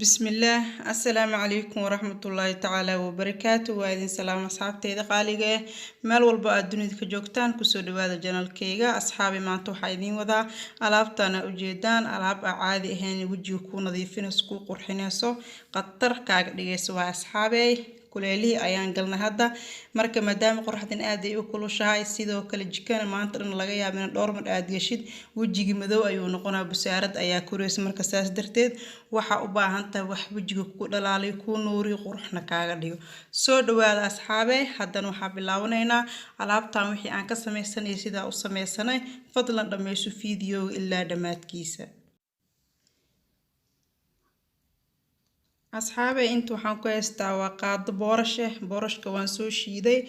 بسم الله السلام عليكم ورحمة الله تعالى وبركاته وإذن سلام أصحابتي إذا قاليقة مال والبقى الدنيا كجوكتان كسو دوادا جانال كيغا أصحابي ما انتو حايدين وذا ألابتانا أجيدان ألاب عادي إهاني وجي يكون نظيفين سكو قرحينيسو قطر كاق ديسوا أصحابي كليلي ayaan galnay hadda marka maadaama qorraxdan aad ay u kulushahay sidoo kale jikana maanta dhan laga yaabo in dhowr mar aad gashid wajiga madow ayuu noqonaa busaarad ayaa koraysa marka saas darteed waxa u baahan tahay wax wajiga ku dhalaalay ku nuuri qurxna kaaga dhigo soo dhawaada asxaabe haddana waxa bilaawanaynaa alaabtan wixii aan ka sameeysanay sida u sameeysanay fadlan dhameyso video ilaa dhamaadkiisa أصحابي أنتو حنكو استوى بورش كوان سو شيدي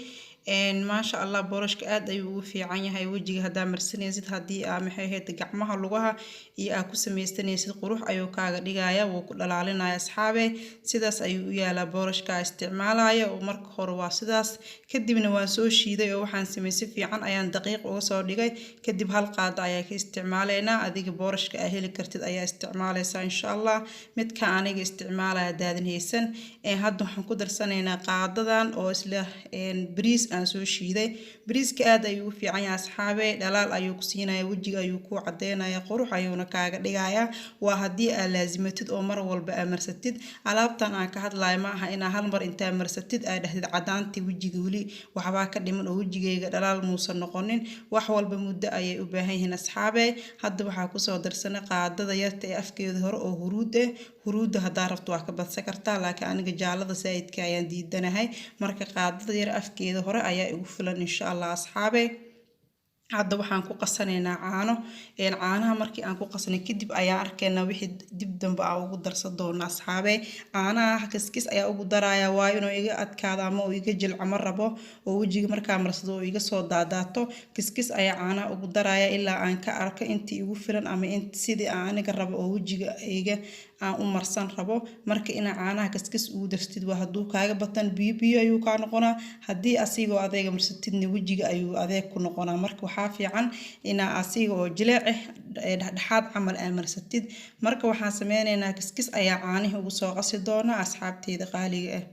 ما شاء الله بورش كأد أيوه في عيني هاي وجهي هدا مرسني زيت هدي محيه تجمعها لغها يأكو سميستني زيت قروح أيوه كاغ ديجايا وكل العلنا يا أصحابي سداس أيوه يا بورش كاستعمالها يا ومرك خروا سداس كدي من وانسو شيدي أو حن سميس في عن أيان دقيق أو صار ديجاي كدي بهالقاعدة أيا كاستعمالنا أديك بورش كأهل كرتد أيا استعماله إن شاء الله مت كأني استعمالها دادن هيسن هادو حنقدر سنينا قاعدة أو إسله بريس soo shiiday bariiska aad ayuu fiican yahay asxaabe dhalaal ayuu ku siinaya wajiga ayuu ku cadeynaya qurux ayuuna kaaga dhigaya waa hadii aad laazimatid oo mar walba amarsatid alaabtan aan ka hadlayo ma aha inaa hal mar inta amarsatid aad dhahdid cadaanti wajiga wali waxba ka dhiman oo wajigayga dhalaal muusan noqonin wax walba muddo ayay u baahan yihiin asxaabe hadda waxa ku soo darsanay qaadada yarta ee afkeeda hore oo huruuda hadaa rabto waa ka badsan kartaa laakiin aniga jaalada saayidka ayaan diidanahay marka qaadada yar afkeeda hore ayaa igu filan insha Allah asxaabe hadda waxaan ku qasanaynaa caanaha markii aan ku qasnay kadib ayaa arkaynaa wixii dib dambe aan ugu darsan doona asxaabe caanaha kiskis ayaa ugu daraya waa inuu iga adkaado ama uu iga jilcamo rabo oo wajiga markaa marsado oo iga soo daadaato kiskis ayaa caanaha ugu daraya ilaa aan ka arko intii igu filan ama sidii aan aniga rabo oo wajiga iga aan u marsan rabo marka ina caanaha kiskis ugu dartid waa haduu kaaga batan biyo ayuu ka noqonaa hadii asigoo adeega marsatidna wajiga ayuu adeeg ku noqonaa marka waxaa fiican ina asiga oo jileec dhexdhexaad camal amarsatid marka waxaan sameynaynaa kiskis ayaa caanaha ugu soo qasi doona asxaabteeda qaaliga ah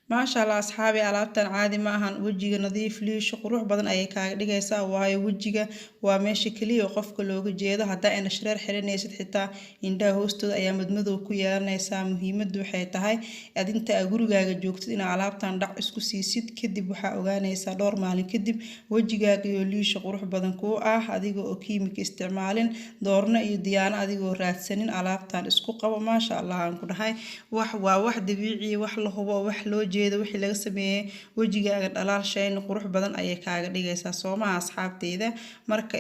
ما شاء الله أصحابي ألعبتن عادي معهن وجهي نظيف ليش قروح بدن أي كاغ ديجيسا وهاي وجهي وماشي كلي وقف كلوج جيدا حتى إن شرير حرين يسد حتى إن ده هوستو أيام مدمدو كيار نيسا مهمة دو حيتا هاي أدين تأجرو جاج جوكت إن ألعبتن دع اسكو سيسيد كدب وحا نيسا دور مالي كدب وجهي ليش قروح بدن كو أديجو أوكيميك استعمالين دورنا يديانا أديجو راتسنين ألعبتن اسكو قبا ما شاء الله عنكو هاي واحد بيعي وحلو هو وحلو jeedo wixii laga sameeyay wajigaaga dhalaal shayna qurux badan ayay kaaga dhigaysaa Soomaha asxaabteeda marka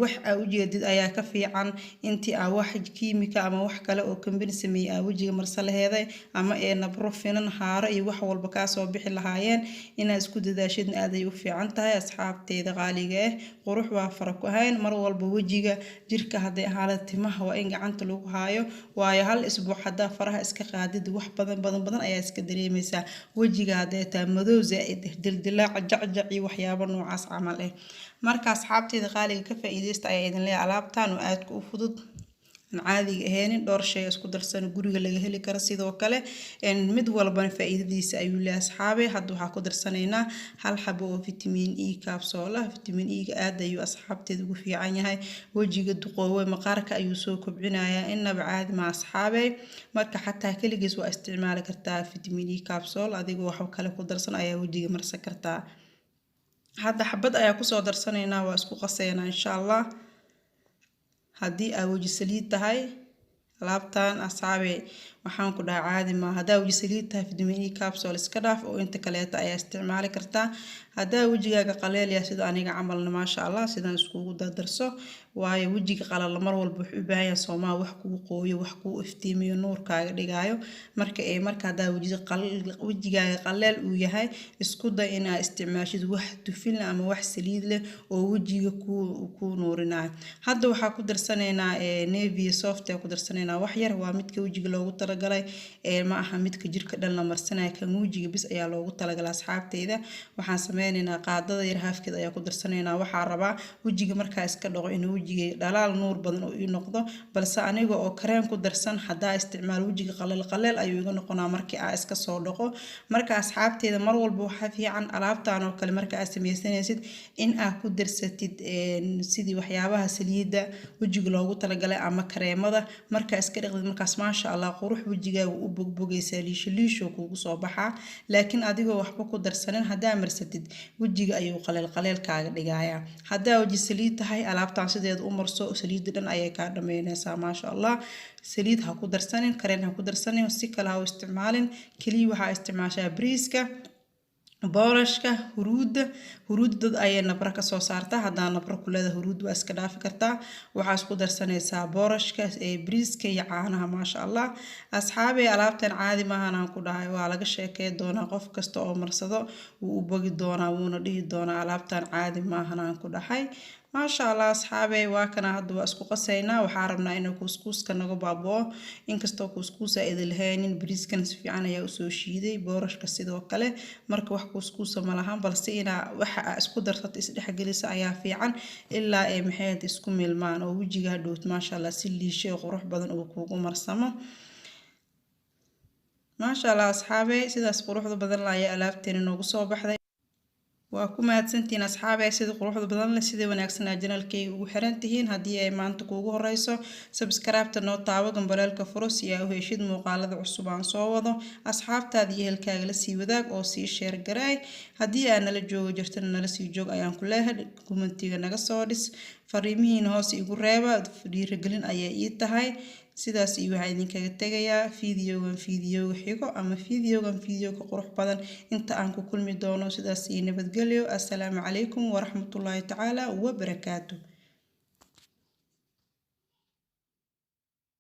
wax aad u jeedid ayaa ka fiican intii aan wax kiimika ama wax kale oo kambani sameeyay wajiga marsalaheeday ama nabro finan haaro iyo wax walba ka soo bixi lahaayeen inaad isku dadaashid aad ay u fiican tahay asxaabteeda qaaliga ah qurux waa farq ahayn mar walba wajiga jirka haday xaalad timaha waa in gacanta lagu haayo waayo hal isbuuc hadaa faraha iska qaadid wax badan ayaa iska dareemaysaa wajiga haday taa madow zaid dildilaac jacjac iyo waxyaabo noocaas camal ah marka asxaabteeda qaaliga ka faa'iideysta ayaa idin leeyahay alaabtan oo aad ku fudud caadiga aheenin dhowr shay isku darsan guriga laga heli karo sidoo kale mid walba faa'iidadiisa ayuu leeyahay asxaabe hadda waxa ku darsanaynaa hal xabo oo vitamin E capsule vitamin E ga aad ayuu asxaabteeda ugu fiican yahay wajiga duqooway maqaarka ayuu soo kobcinayaa inaba caadi ma asxaabe marka xataa kaligiis waa isticmaali kartaa vitamin E capsule adigoo wax kale ku darsan ayaa wajiga marsan kartaa hadda xabad ayaa ku soo darsanaynaa waa isku qasaynaa insha Allah haddii aad waji saliid tahay alaabtan asxaabe waxaan ku dhahay caadi ma hadaa waji saliid tahay vitamin E capsule iska dhaaf oo inta kale ayaa isticmaali kartaa hadaa wajigaaga qaleel yahay sida aniga camalna ma sha Allah sidan iskugu dardarso waayo wajiga qalal mar walba wuxuu u baahan yahay Soomaa wax kugu qooyo wax kugu iftiimiyo nuurkaaga dhigayo marka hadaa wajigaaga qaleel uu yahay isku day inaad isticmaashid wax dufin ama wax saliid leh oo wajiga ku nuurinayo hadda waxa ku darsanaynaa Nivea soft ku darsanaynaa wax yar waa midka wajiga loogu talagalay ma aha midka jirka dhan la marsanayo kan wajiga bis ayaa loogu talagalay asxaabteeda waxaan sameynayna qaadada yar haafkeed ayaa ku darsanayna waxa rabaa wajiga markaa iska dhaqo inuu wajiga dhalaal nuur badan oo ii noqdo balse aniga oo kareem ku darsan hadaa isticmaal wajiga qaleel ayuu iga noqonaa markii aan iska soo dhaqo marka asxaabteeda mar walba waxa fiican alaabtaan oo kale marka aad sameysanaysid in aad ku darsatid sidii waxyaabaha saliida wajiga loogu talagalay ama kareemada marka iska dhaqdid markaas maasha Allah qurux wajigaaga u bogbogaysa liisho kugu soo baxaa laakiin adigoo waxba ku darsanin hadaa marsatid wajiga ayuu qaleel kaaga dhigayaa hadaa waji saliid tahay alaabtaan sideed u marso saliid dhan ayay ka dhameynaysaa maasha Allah saliid ha ku darsanin kareen ha ku darsanin si kale ha u isticmaalin kaliya waxa isticmaashaa bariiska boorashka huruud dad ayay nabra ka soo saartaa hadaa nabra kulada huruud waa iska dhaafi kartaa waxa isku darsanaysaa boorashka bariiska iyo caanaha maasha Allah asxaabi alaabtan caadi maahan aan ku dhahay waa laga sheekay doonaa qof kasta oo marsado wuu u bogi doonaa wuuna dhihi doonaa alaabtan caadi maahan aan ku dhahay maasha Allah asxaabi waa kana hadda waa isku qasaynaa waxa rabnaa inuu kuskuuska naga baaboo inkastoo kuskuusa idil haynin bariiskan si fiican ayaa u soo shiiday boorashka sidoo kale marka wax kuskuusa ma lahan balse ina waxa isku darsato isdhexgelisa ayaa fiican ilaa ay maxay isku milmaan oo wajiga hadhoot maasha Allah si liisho qurux badan oo kugu marsamo maasha Allah asxaabi sidaas quruxda badan la ayaa alaabteena noogu soo baxday waa ku mahadsantiin asxaabay sida quruxda badan leh sida wanaagsan channelkayga ugu xiran tihiin hadii ay maanta kuugu horeyso subscribe-ta noo taawo gambaleelka furo si aad u heshid muuqaalada cusub aan soo wado asxaabtaada iyo ehelkaaga la sii wadaag oo sii share garay hadii aad nala joogo jirtana nala sii joog ayaan ku leeyahay commentiga naga soo dhis fariimihiina hoos igu reeba dhiirigelin ayay ii tahay sidaas iyo waxa idinkaga tagayaa fiidiyoga xigo ama fiidiyoga qurux badan inta aan ku kulmi doono sidaas iyo nabadgelyo assalaamu calaykum waraxmatullaahi tacaala wa barakaatuh